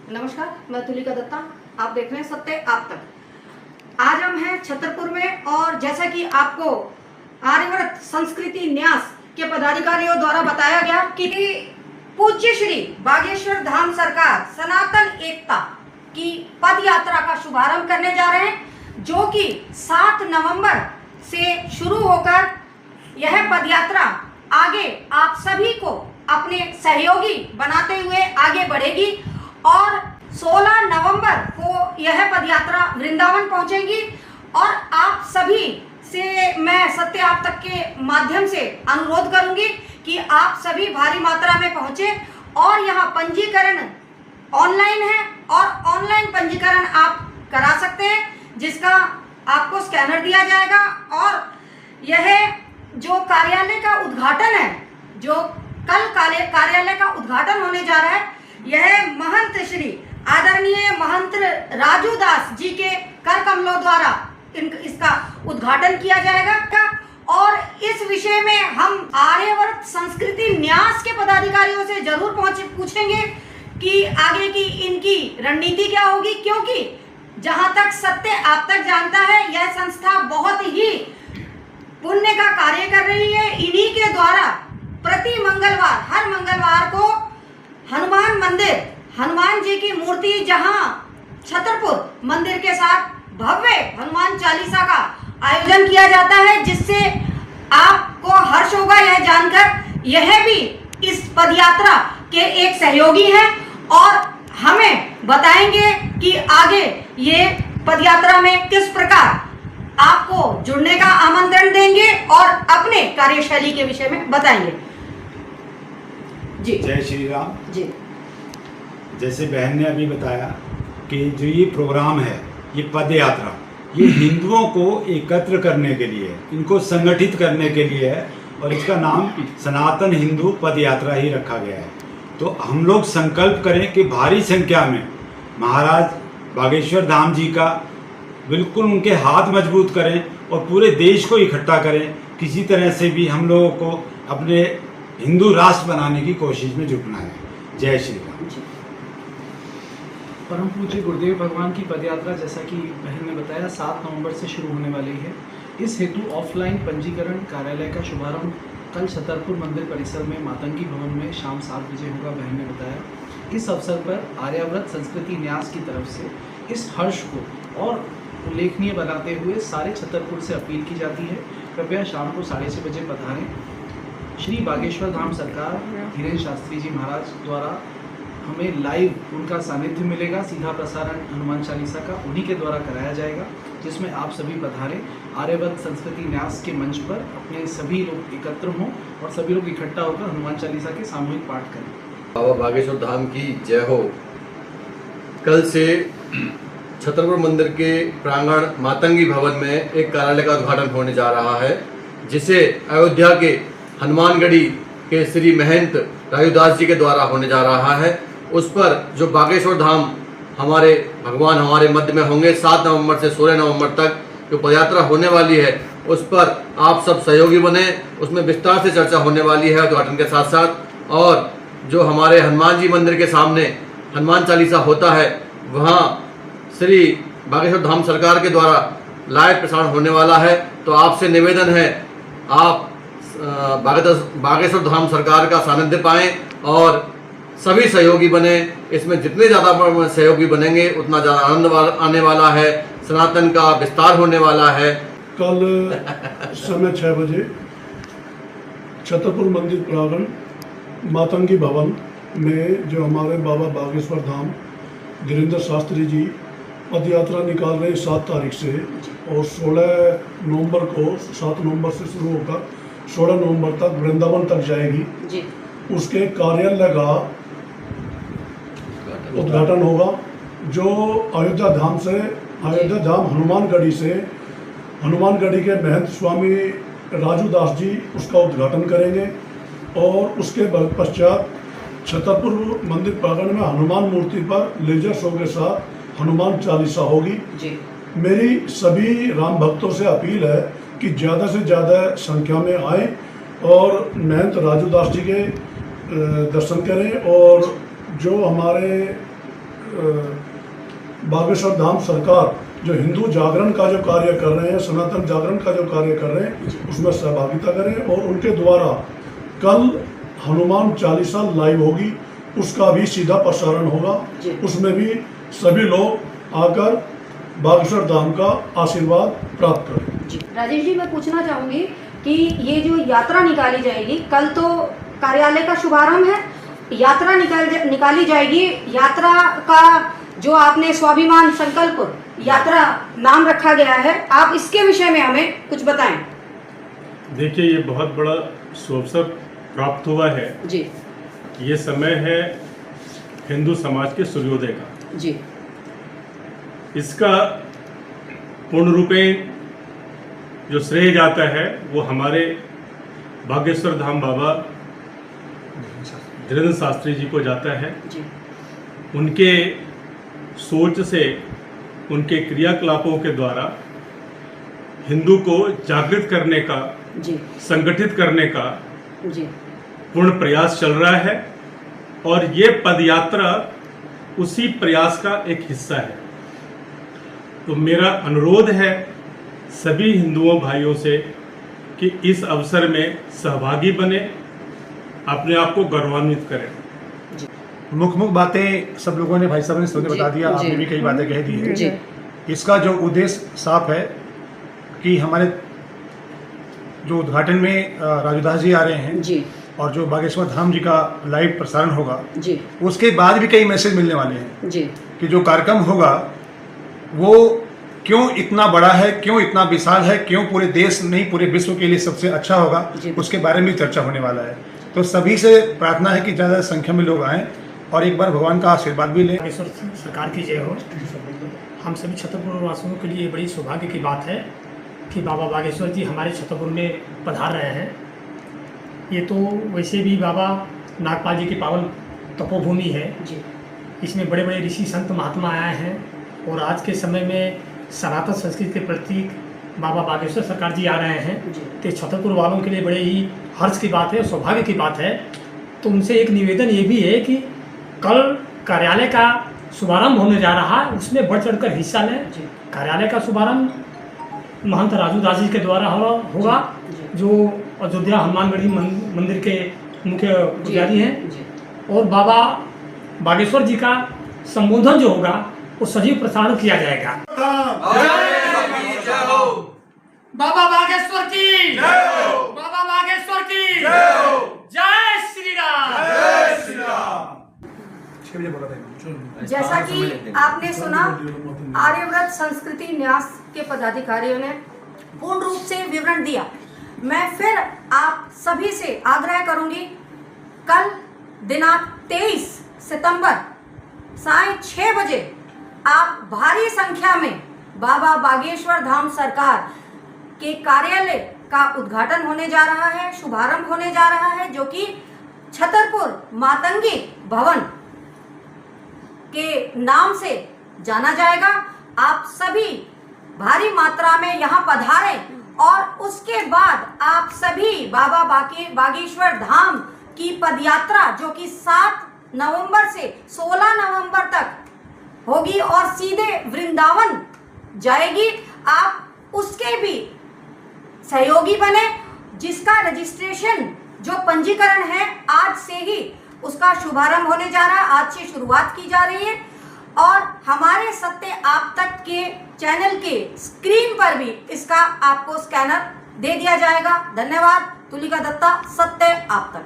नमस्कार, मैं तुलिका दत्ता। आप देख रहे हैं सत्य आप तक। आज हम हैं छतरपुर में और जैसा कि आपको आर्यव्रत संस्कृति न्यास के पदाधिकारियों द्वारा बताया गया कि पूज्य श्री बागेश्वर धाम सरकार सनातन एकता की पद यात्रा का शुभारंभ करने जा रहे हैं, जो कि 7 नवंबर से शुरू होकर यह पद यात्रा आगे आप सभी को अपने सहयोगी बनाते हुए आगे बढ़ेगी और 16 नवंबर को यह पदयात्रा वृंदावन पहुंचेगी। और आप सभी से मैं सत्य आप तक के माध्यम से अनुरोध करूंगी कि आप सभी भारी मात्रा में पहुंचे और यहां पंजीकरण ऑनलाइन है और ऑनलाइन पंजीकरण आप करा सकते हैं, जिसका आपको स्कैनर दिया जाएगा। और यह जो कार्यालय का उद्घाटन है, जो कल कार्यालय का उद्घाटन होने जा रहा है, यह महंत श्री आदरणीय महंत राजू दास जी के कर कमलों द्वारा इसका उद्घाटन किया जाएगा। और इस विषय में हम आर्यव्रत संस्कृति न्यास के पदाधिकारियों से जरूर पूछेंगे कि आगे की इनकी रणनीति क्या होगी, क्योंकि जहां तक सत्य आप तक जानता है, यह संस्था बहुत ही पुण्य का कार्य कर रही है। इन्हीं के द्वारा प्रति मंगलवार, हर मंगलवार को हनुमान मंदिर, हनुमान जी की मूर्ति जहां छतरपुर मंदिर के साथ भव्य हनुमान चालीसा का आयोजन किया जाता है, जिससे आपको हर्ष होगा यह जानकर। यह भी इस पदयात्रा के एक सहयोगी हैं और हमें बताएंगे कि आगे ये पदयात्रा में किस प्रकार आपको जुड़ने का आमंत्रण देंगे और अपने कार्यशैली के विषय में बताएंगे। जी जय श्री राम जी। जैसे बहन ने अभी बताया कि जो ये प्रोग्राम है, ये पद यात्रा, ये हिंदुओं को एकत्र करने के लिए, इनको संगठित करने के लिए है और इसका नाम सनातन हिंदू पद यात्रा ही रखा गया है। तो हम लोग संकल्प करें कि भारी संख्या में महाराज बागेश्वर धाम जी का बिल्कुल उनके हाथ मजबूत करें और पूरे देश को इकट्ठा करें। किसी तरह से भी हम लोगों को अपने हिंदू राष्ट्र बनाने की कोशिश में जुटना है। जय श्री राम। परम पूज्य गुरुदेव भगवान की पदयात्रा, जैसा कि बहन ने बताया, 7 नवंबर से शुरू होने वाली है। इस हेतु ऑफलाइन पंजीकरण कार्यालय का शुभारंभ कल छतरपुर मंदिर परिसर में मातंगी भवन में शाम 7 बजे होगा, बहन ने बताया। इस अवसर पर आर्याव्रत संस्कृति न्यास की तरफ से इस हर्ष को और उल्लेखनीय बनाते हुए सारे छतरपुर से अपील की जाती है, कृपया शाम को 6:30 बजे पधारें। श्री बागेश्वर धाम सरकार धीरेन्द्र शास्त्री जी महाराज द्वारा हमें लाइव उनका सानिध्य मिलेगा। सीधा प्रसारण हनुमान चालीसा का उन्हीं के द्वारा कराया जाएगा, जिसमें आप सभी पधारें। आर्यव्रत संस्कृति न्यास के मंच पर अपने सभी लोग एकत्र हों और सभी लोग इकट्ठा होकर हनुमान चालीसा के सामूहिक पाठ करें। बाबा बागेश्वर धाम की जय हो। कल से छतरपुर मंदिर के प्रांगण मातंगी भवन में एक कार्यालय का उद्घाटन होने जा रहा है, जिसे अयोध्या के हनुमानगढ़ी के श्री महंत राजूदास जी के द्वारा होने जा रहा है। उस पर जो बागेश्वर धाम हमारे भगवान हमारे मध्य में होंगे, 7 नवंबर से 16 नवंबर तक जो पदयात्रा होने वाली है, उस पर आप सब सहयोगी बने। उसमें विस्तार से चर्चा होने वाली है उद्घाटन के साथ साथ। और जो हमारे हनुमान जी मंदिर के सामने हनुमान चालीसा होता है, वहाँ श्री बागेश्वर धाम सरकार के द्वारा लाइव प्रसारण होने वाला है। तो आपसे निवेदन है, आप बागेश्वर धाम सरकार का सानिध्य पाएं और सभी सहयोगी बने। इसमें जितने ज़्यादा सहयोगी बनेंगे उतना ज़्यादा आनंद आने वाला है। सनातन का विस्तार होने वाला है। कल समय 6 बजे छतरपुर मंदिर प्रांगण मातंगी भवन में जो हमारे बाबा बागेश्वर धाम धीरेन्द्र शास्त्री जी पद यात्रा निकाल रहे हैं 7 तारीख से, और 16 नवंबर को 7 नवंबर से शुरू होकर 16 नवंबर तक वृंदावन तक जाएगी जी। उसके कार्यालय का उद्घाटन होगा, जो अयोध्या धाम हनुमानगढ़ी से हनुमानगढ़ी के महंत स्वामी राजू दास जी उसका उद्घाटन करेंगे। और उसके पश्चात छतरपुर मंदिर प्रांगण में हनुमान मूर्ति पर लेजर शो के साथ हनुमान चालीसा होगी जी। मेरी सभी राम भक्तों से अपील है कि ज़्यादा से ज़्यादा संख्या में आए और महंत राजू दास जी के दर्शन करें। और जो हमारे बागेश्वर धाम सरकार जो हिंदू जागरण का जो कार्य कर रहे हैं, सनातन जागरण का जो कार्य कर रहे हैं, उसमें सहभागिता करें। और उनके द्वारा कल हनुमान चालीसा लाइव होगी, उसका भी सीधा प्रसारण होगा। उसमें भी सभी लोग आकर बागेश्वर धाम का आशीर्वाद प्राप्त करें। राजेश जी, मैं पूछना चाहूंगी कि ये जो यात्रा निकाली जाएगी, कल तो कार्यालय का शुभारंभ है, यात्रा निकाली जाएगी। यात्रा का जो आपने स्वाभिमान संकल्प यात्रा नाम रखा गया है, आप इसके विषय में हमें कुछ बताएं। देखिए, ये बहुत बड़ा अवसर प्राप्त हुआ है जी। ये समय है हिंदू समाज के सूर्योदय का जी। इसका पूर्ण रूपेण जो श्रेय जाता है वो हमारे बागेश्वर धाम बाबा धीरेन्द्र शास्त्री जी को जाता है। जी। उनके सोच से, उनके क्रियाकलापों के द्वारा हिंदू को जागृत करने का, जी। संगठित करने का जी। पूर्ण प्रयास चल रहा है और ये पदयात्रा उसी प्रयास का एक हिस्सा है। तो मेरा अनुरोध है सभी हिंदुओं भाइयों से कि इस अवसर में सहभागी बने, अपने आप को गौरवान्वित करें। मुख्य बातें सब लोगों ने, भाई साहब ने सबने बता दिया, आपने भी कई बातें कह दी है। इसका जो उद्देश्य साफ है कि हमारे जो उद्घाटन में राजूदास जी आ रहे हैं जी। और जो बागेश्वर धाम जी का लाइव प्रसारण होगा जी। उसके बाद भी कई मैसेज मिलने वाले हैं जी। कि जो कार्यक्रम होगा वो क्यों इतना बड़ा है, क्यों इतना विशाल है, क्यों पूरे देश नहीं पूरे विश्व के लिए सबसे अच्छा होगा, उसके बारे में चर्चा होने वाला है। तो सभी से प्रार्थना है कि ज़्यादा संख्या में लोग आएँ और एक बार भगवान का आशीर्वाद भी लें। बागेश्वर सरकार की जय हो। हम सभी छतरपुर वासियों के लिए बड़ी सौभाग्य की बात है कि बाबा बागेश्वर जी हमारे छतरपुर में पधार रहे हैं। ये तो वैसे भी बाबा नागपाल जी की पावन तपोभूमि है। इसमें बड़े बड़े ऋषि संत महात्मा आए हैं और आज के समय में सनातन संस्कृति के प्रतीक बाबा बागेश्वर सरकार जी आ रहे हैं। तो छतरपुर वालों के लिए बड़े ही हर्ष की बात है, सौभाग्य की बात है। तो उनसे एक निवेदन ये भी है कि कल कार्यालय का शुभारंभ होने जा रहा है, उसमें बढ़ चढ़कर हिस्सा लें। कार्यालय का शुभारंभ महंत राजूदास जी के द्वारा होगा, जो अयोध्या हनुमानगढ़ी मंदिर के मुख्य पुजारी हैं। और बाबा बागेश्वर जी का संबोधन जो होगा वो सजीव प्रसारण किया जाएगा। बाबा बागेश्वर की, बाबा बागेश्वर की जय श्री राम। जैसा कि आपने सुना, आर्यव्रत संस्कृति न्यास के पदाधिकारियों ने पूर्ण रूप से विवरण दिया। मैं फिर आप सभी से आग्रह करूंगी, कल दिनांक 23 सितंबर साय 6 बजे आप भारी संख्या में बाबा बागेश्वर धाम सरकार के कार्यालय का उद्घाटन होने जा रहा है, शुभारंभ होने जा रहा है, जो कि छतरपुर मातंगी भवन के नाम से जाना जाएगा। आप सभी भारी मात्रा में यहाँ पधारें और उसके बाद आप सभी बाबा बागेश्वर धाम की पदयात्रा जो कि 7 नवंबर से 16 नवंबर तक होगी और सीधे वृंदावन जाएगी, आप उसके भी सहयोगी बने, जिसका रजिस्ट्रेशन जो पंजीकरण है आज से ही उसका शुभारंभ होने जा रहा है, आज से शुरुआत की जा रही है। और हमारे सत्य आप तक के चैनल के स्क्रीन पर भी इसका आपको स्कैनर दे दिया जाएगा। धन्यवाद। तुलिका दत्ता, सत्य आप तक।